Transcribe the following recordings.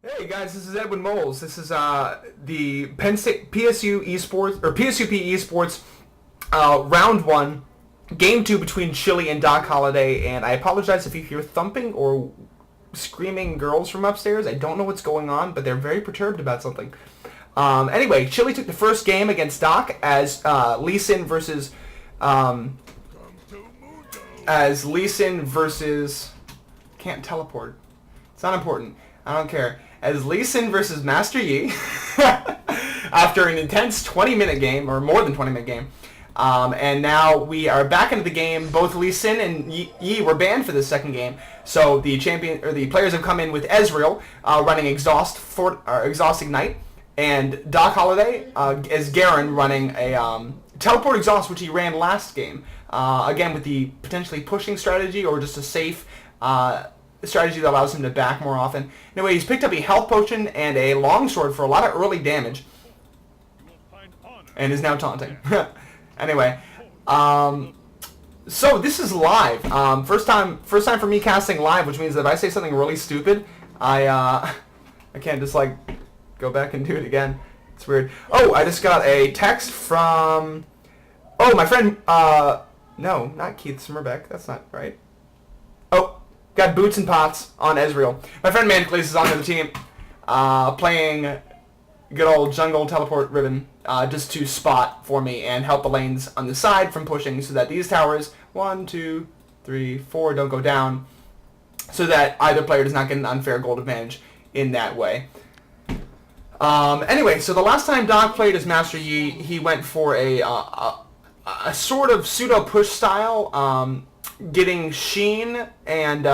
Hey guys, this is Edwin Moles. This is the Penn State PSU Esports or PSUP Esports round one, game two between Chile and Doc Holliday. And I apologize if you hear thumping or screaming girls from upstairs. I don't know what's going on, but they're very perturbed about something. Anyway, Chile took the first game against Doc Lee Sin versus can't teleport. It's not important. I don't care. As Lee Sin versus Master Yi after an intense 20-minute game, or more than 20-minute game. And now we are back into the game. Both Lee Sin and Yi were banned for this second game. So the players have come in with Ezreal running Exhaust Ignite, and Doc Holliday as Garen running a Teleport Exhaust, which he ran last game. Again, with the potentially pushing strategy or just a safe strategy that allows him to back more often. Anyway, he's picked up a health potion and a longsword for a lot of early damage, and is now taunting. Anyway, so this is live. First time for me casting live, which means that if I say something really stupid, I can't just like go back and do it again. It's weird. Oh, I just got a text from my friend. No, not Keith Smurbeck. That's not right. Oh. Got Boots and Pots on Ezreal. My friend Manticles is on the team, playing good old jungle teleport ribbon, just to spot for me and help the lanes on the side from pushing so that these towers, 1, 2, 3, 4, don't go down, so that either player does not get an unfair gold advantage in that way. Anyway, so the last time Doc played as Master Yi, he went for a sort of pseudo push style, getting Sheen and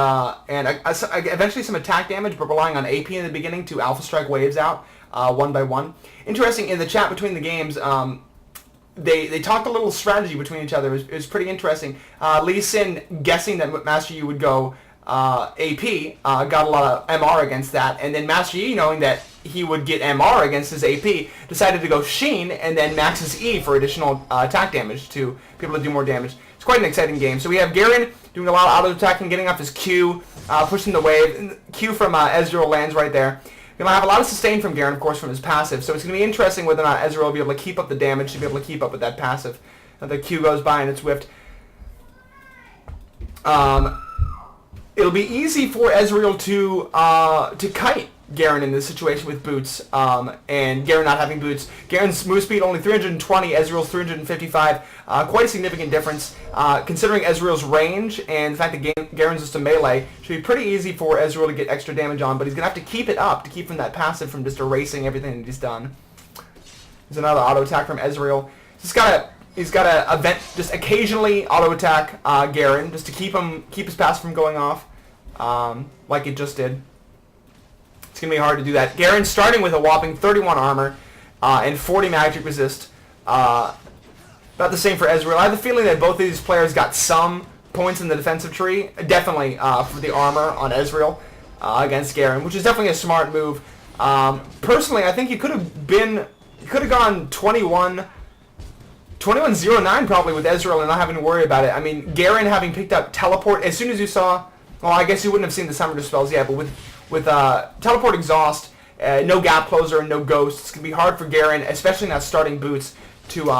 eventually some attack damage, but relying on AP in the beginning to alpha strike waves out one by one. Interesting, in the chat between the games, they talked a little strategy between each other. It was pretty interesting. Lee Sin, guessing that Master Yi would go AP, got a lot of MR against that, and then Master Yi, knowing that he would get MR against his AP, decided to go Sheen and then max his E for additional attack damage to be able to do more damage. It's quite an exciting game. So we have Garen doing a lot of auto attacking, getting off his Q, pushing the wave. Q from Ezreal lands right there. Going to have a lot of sustain from Garen, of course, from his passive. So it's going to be interesting whether or not Ezreal will be able to keep up the damage, to be able to keep up with that passive. The Q goes by and it's whiffed. It'll be easy for Ezreal to kite Garen in this situation with boots, and Garen not having boots. Garen's move speed only 320, Ezreal's 355. Quite a significant difference, considering Ezreal's range and the fact that Garen's just a melee. Should be pretty easy for Ezreal to get extra damage on, but he's gonna have to keep it up to keep from that passive from just erasing everything that he's done. There's another auto attack from Ezreal. He's got event just occasionally auto attack Garen just to keep his passive from going off, like it just did. It's going to be hard to do that. Garen starting with a whopping 31 armor and 40 magic resist. About the same for Ezreal. I have the feeling that both of these players got some points in the defensive tree. Definitely for the armor on Ezreal against Garen, which is definitely a smart move. Personally, I think he could have gone 21-0-9 probably with Ezreal and not having to worry about it. I mean, Garen having picked up Teleport, as soon as you saw, well, I guess you wouldn't have seen the Summoner spells yet, but with Teleport Exhaust, no Gap Closer, and no Ghost, it's going to be hard for Garen, especially not starting boots, to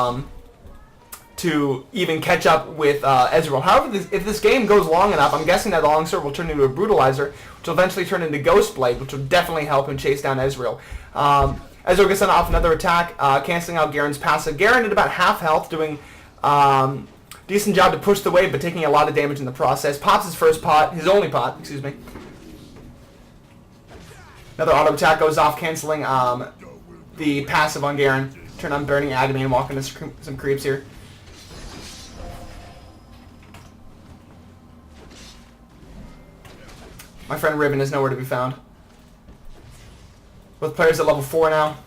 even catch up with Ezreal. However, if this game goes long enough, I'm guessing that the Longsword will turn into a Brutalizer, which will eventually turn into Ghost Blade, which will definitely help him chase down Ezreal. Ezreal gets off another attack, canceling out Garen's passive. Garen at about half health, doing decent job to push the wave, but taking a lot of damage in the process. Pops his first pot, his only pot, excuse me. Another auto attack goes off, canceling the passive on Garen. Turn on Burning Agony and walk into some creeps here. My friend Ribbon is nowhere to be found. Both players at level 4 now.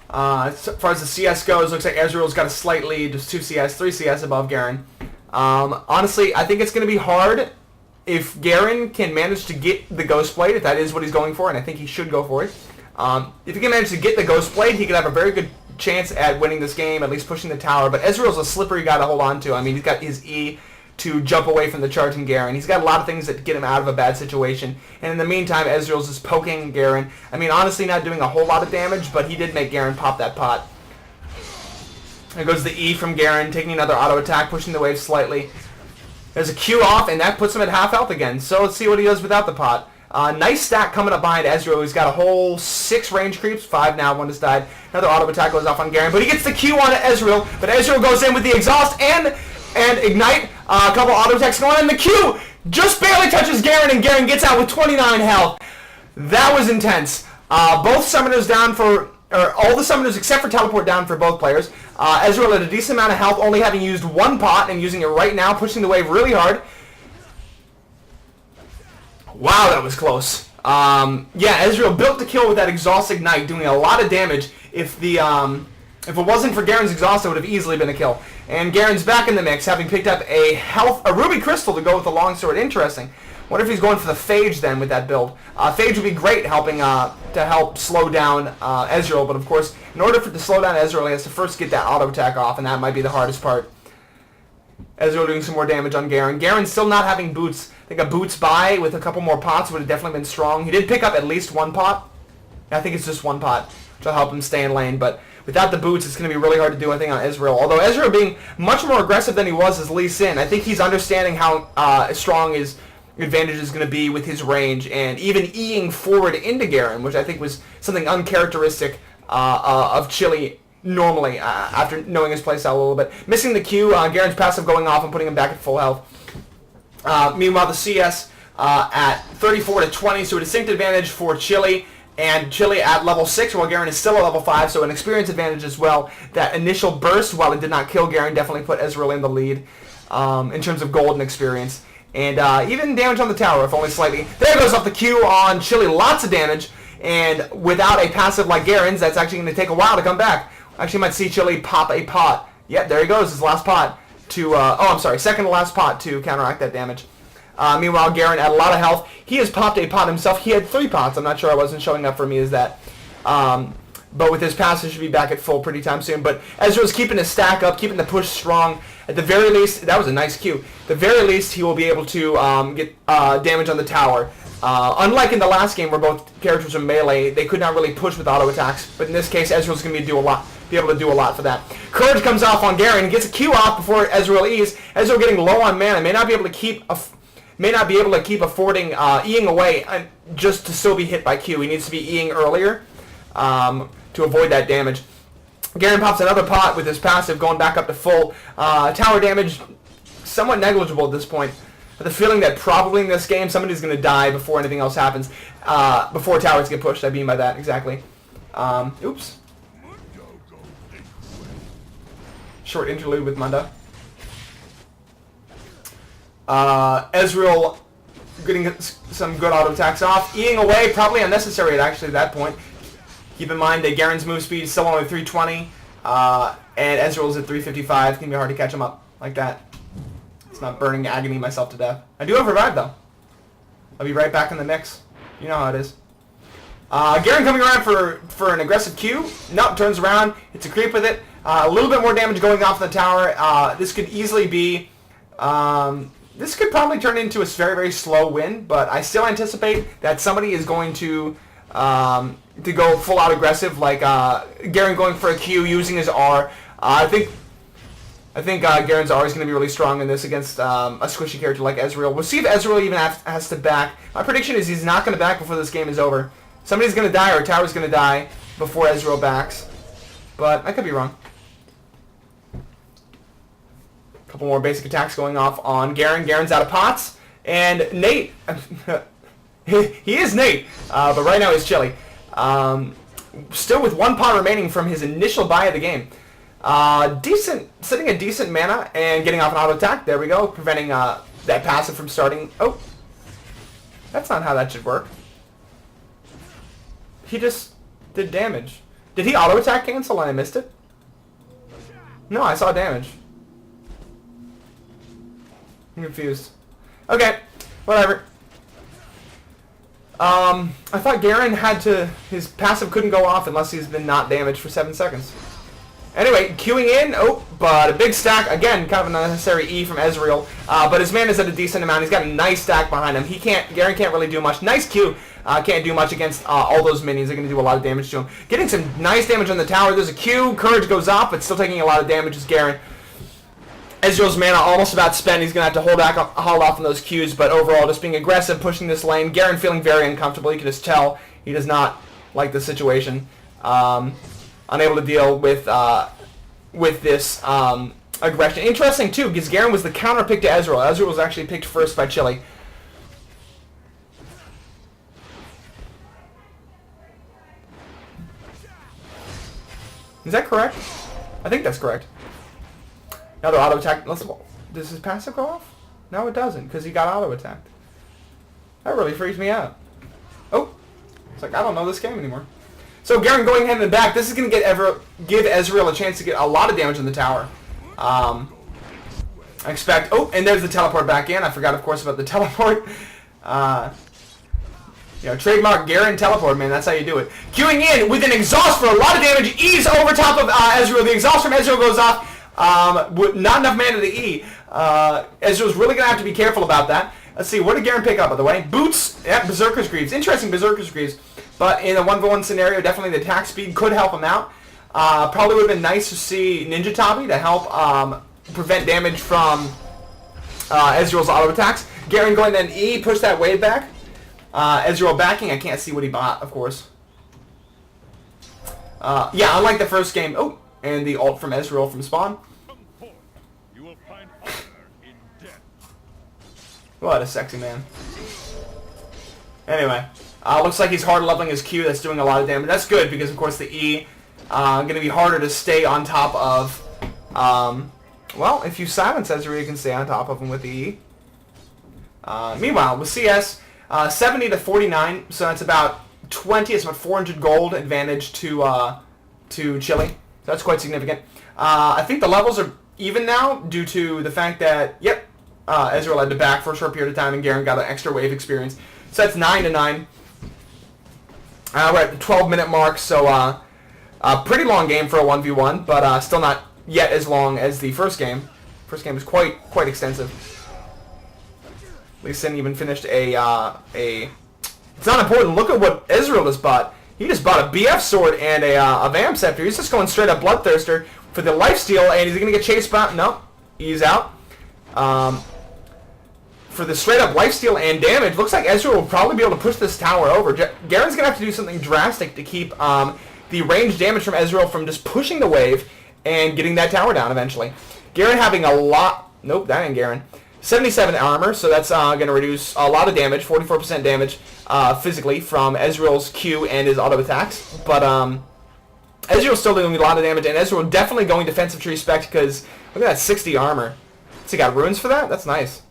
As far as the CS goes, looks like Ezreal's got a slight lead, just 2 CS, 3 CS above Garen. Honestly, I think it's going to be hard if Garen can manage to get the Ghost Blade, if that is what he's going for, and I think he should go for it. If he can manage to get the Ghost Blade, he could have a very good chance at winning this game, at least pushing the tower. But Ezreal's a slippery guy to hold on to. I mean, he's got his E to jump away from the charging Garen. He's got a lot of things that get him out of a bad situation. And in the meantime, Ezreal's just poking Garen. I mean, honestly, not doing a whole lot of damage, but he did make Garen pop that pot. There goes the E from Garen, taking another auto attack, pushing the wave slightly. There's a Q off, and that puts him at half health again. So let's see what he does without the pot. Nice stack coming up behind Ezreal. He's got a whole 6 range creeps, 5 now, 1 has died. Another auto attack goes off on Garen, but he gets the Q on Ezreal. But Ezreal goes in with the exhaust and ignite. A couple auto attacks going on, and the Q just barely touches Garen, and Garen gets out with 29 health. That was intense. Both summoners down for, or all the summoners except for teleport down for both players. Ezreal at a decent amount of health, only having used 1 pot and using it right now, pushing the wave really hard. Wow, that was close. Yeah, Ezreal built the kill with that exhaust ignite, doing a lot of damage. If it wasn't for Garen's exhaust, it would have easily been a kill. And Garen's back in the mix, having picked up a ruby crystal to go with the longsword. Interesting. Wonder if he's going for the Phage then with that build. Phage would be great helping to help slow down Ezreal, but of course, in order for it to slow down Ezreal, he has to first get that auto attack off, and that might be the hardest part. Ezreal doing some more damage on Garen. Garen still not having boots. I think a boots buy with a couple more pots would have definitely been strong. He did pick up at least 1 pot. I think it's just 1 pot, which will help him stay in lane, but without the boots, it's going to be really hard to do anything on Ezreal. Although Ezreal being much more aggressive than he was as Lee Sin, I think he's understanding how strong his advantage is going to be with his range, and even Eing forward into Garen, which I think was something uncharacteristic of Chile normally, after knowing his playstyle a little bit. Missing the Q, Garen's passive going off and putting him back at full health. Meanwhile, the CS at 34-20, so a distinct advantage for Chile, and Chile at level 6, while Garen is still at level 5, so an experience advantage as well. That initial burst, while it did not kill Garen, definitely put Ezreal in the lead in terms of gold and experience. And even damage on the tower, if only slightly. There goes off the Q on Chile, lots of damage, and without a passive like Garen's, that's actually going to take a while to come back. Actually might see Chile pop a pot. Yep, there he goes, his last pot to, second to last pot to counteract that damage. Meanwhile, Garen had a lot of health. He has popped a pot himself. He had 3 pots. I'm not sure, I wasn't showing up for me as that. But with his passive, should be back at full pretty time soon. But Ezreal's keeping his stack up, keeping the push strong. At the very least, that was a nice Q. At the very least, he will be able to get damage on the tower. Unlike in the last game where both characters are melee, they could not really push with auto attacks. But in this case, Ezreal's going to be able to do a lot for that. Courage comes off on Garen and gets a Q off before Ezreal E's. Ezreal getting low on mana, may not be able to keep affording Eing away just to still be hit by Q. He needs to be Eing earlier to avoid that damage. Garen pops another pot with his passive, going back up to full. Tower damage, somewhat negligible at this point. I have the feeling that probably in this game, somebody's going to die before anything else happens. Before towers get pushed, I mean by that, exactly. Oops. Short interlude with Munda. Ezreal getting some good auto attacks off. Eing away, probably unnecessary actually at that point. Keep in mind that Garen's move speed is still only 320, and Ezreal's at 355. It's going to be hard to catch him up like that. It's not burning agony myself to death. I do have revive though. I'll be right back in the mix. You know how it is. Garen coming around for an aggressive Q. Nope, turns around. It's a creep with it. A little bit more damage going off in the tower. This could easily be... this could probably turn into a very, very slow win, but I still anticipate that somebody is going to go full out aggressive, like Garen going for a Q, using his R. I think Garen's R is going to be really strong in this against a squishy character like Ezreal. We'll see if Ezreal even has to back. My prediction is he's not going to back before this game is over. Somebody's going to die, or a tower's going to die before Ezreal backs. But I could be wrong. A couple more basic attacks going off on Garen. Garen's out of pots. And Nate... he is Nate, but right now he's Chile. Still with 1 pot remaining from his initial buy of the game. Sitting a decent mana and getting off an auto attack. There we go, preventing that passive from starting. Oh, that's not how that should work. He just did damage. Did he auto attack cancel and I missed it? No, I saw damage. I'm confused. Okay, whatever. I thought Garen his passive couldn't go off unless he's been not damaged for 7 seconds. Anyway, queuing in. Oh, but a big stack. Again, kind of an unnecessary E from Ezreal. But his mana is at a decent amount. He's got a nice stack behind him. Garen can't really do much. Nice Q. Can't do much against all those minions. They're going to do a lot of damage to him. Getting some nice damage on the tower. There's a Q. Courage goes off, but still taking a lot of damage is Garen. Ezreal's mana almost about spent. He's going to have to hold off on those Qs, but overall just being aggressive, pushing this lane. Garen feeling very uncomfortable. You can just tell he does not like the situation. Unable to deal with this aggression. Interesting, too, because Garen was the counter pick to Ezreal. Ezreal was actually picked first by Chile. Is that correct? I think that's correct. Another auto attack. Does his passive go off? No, it doesn't, because he got auto attacked. That really freaks me out. Oh, it's like I don't know this game anymore. So Garen going ahead and back. This is going to give Ezreal a chance to get a lot of damage on the tower. I expect. Oh, and there's the teleport back in. I forgot, of course, about the teleport. Trademark Garen teleport, man. That's how you do it. Queuing in with an exhaust for a lot of damage. E's over top of Ezreal. The exhaust from Ezreal goes off. With not enough mana to E. Ezreal's really going to have to be careful about that. Let's see. What did Garen pick up, by the way? Boots. Yeah, Berserker's Greaves. Interesting Berserker's Greaves. But in a 1v1 scenario, definitely the attack speed could help him out. Probably would have been nice to see Ninja Tabi to help prevent damage from Ezreal's auto attacks. Garen going then E, push that wave back. Ezreal backing. I can't see what he bought, of course. Yeah, unlike the first game. Oh, and the ult from Ezreal from spawn. What a sexy man. Anyway. Looks like he's hard leveling his Q. That's doing a lot of damage. That's good because, of course, the E going to be harder to stay on top of. Well, if you silence Ezreal, you can stay on top of him with the E. Meanwhile, with CS, 70 to 49, so that's about 20. It's about 400 gold advantage to Chile. So that's quite significant. I think the levels are even now due to the fact that, yep, Ezreal had to back for a short period of time and Garen got an extra wave experience. So that's 9 to 9. We're at the 12-minute mark, so a pretty long game for a 1v1, but still not yet as long as the first game. First game was quite extensive. Lee Sin even finished a. It's not important. Look at what Ezreal just bought. He just bought a BF sword and a Vamp Scepter. He's just going straight up Bloodthirster for the lifesteal, and he's going to get chased by. No, he's out. For the straight-up lifesteal and damage, looks like Ezreal will probably be able to push this tower over. Garen's going to have to do something drastic to keep the range damage from Ezreal from just pushing the wave and getting that tower down eventually. Garen having a lot... Nope, that ain't Garen. 77 armor, so that's going to reduce a lot of damage, 44% damage physically from Ezreal's Q and his auto attacks. But Ezreal's still doing a lot of damage, and Ezreal definitely going defensive tree spec because look at that 60 armor. So he got runes for that? That's nice.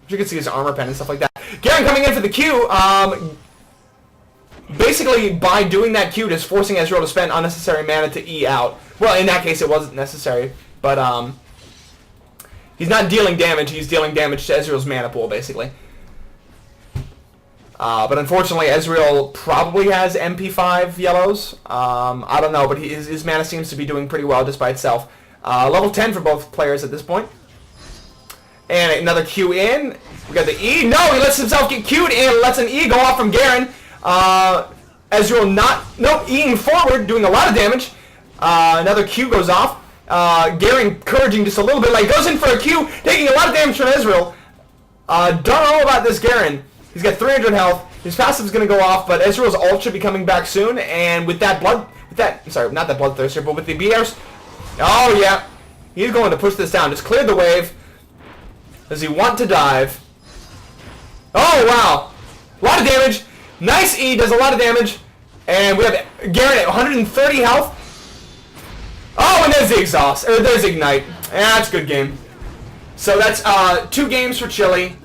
You can see his armor pen and stuff like that. Garen coming in for the Q. Basically, by doing that Q, just forcing Ezreal to spend unnecessary mana to E out. Well, in that case, it wasn't necessary. But he's not dealing damage. He's dealing damage to Ezreal's mana pool, basically. But unfortunately, Ezreal probably has MP5 yellows. I don't know, but his mana seems to be doing pretty well just by itself. Level 10 for both players at this point. And another Q in. We got the E. No, he lets himself get Q'd and lets an E go off from Garen. Ezreal E'ing forward, doing a lot of damage. Another Q goes off. Garen encouraging just a little bit. Like, goes in for a Q, taking a lot of damage from Ezreal. Don't know about this Garen. He's got 300 health. His passive's going to go off, but Ezreal's ult should be coming back soon. And with that sorry, not that Bloodthirster, but with the BRs. Oh, yeah. He's going to push this down. Just cleared the wave. Does he want to dive? Oh, wow. A lot of damage. Nice E, does a lot of damage. And we have Garen at 130 health. Oh, and there's the exhaust. Or there's Ignite. Yeah, that's a good game. So that's 2 games for Chile.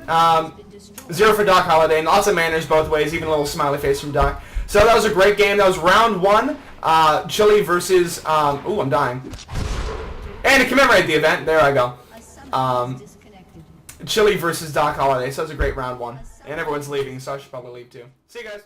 0 for Doc Holliday. And lots of manners both ways. Even a little smiley face from Doc. So that was a great game. That was round 1. Chile versus... ooh, I'm dying. And to commemorate the event, there I go. Chile versus Doc Holliday. So that was a great round 1. And everyone's leaving, so I should probably leave too. See you guys.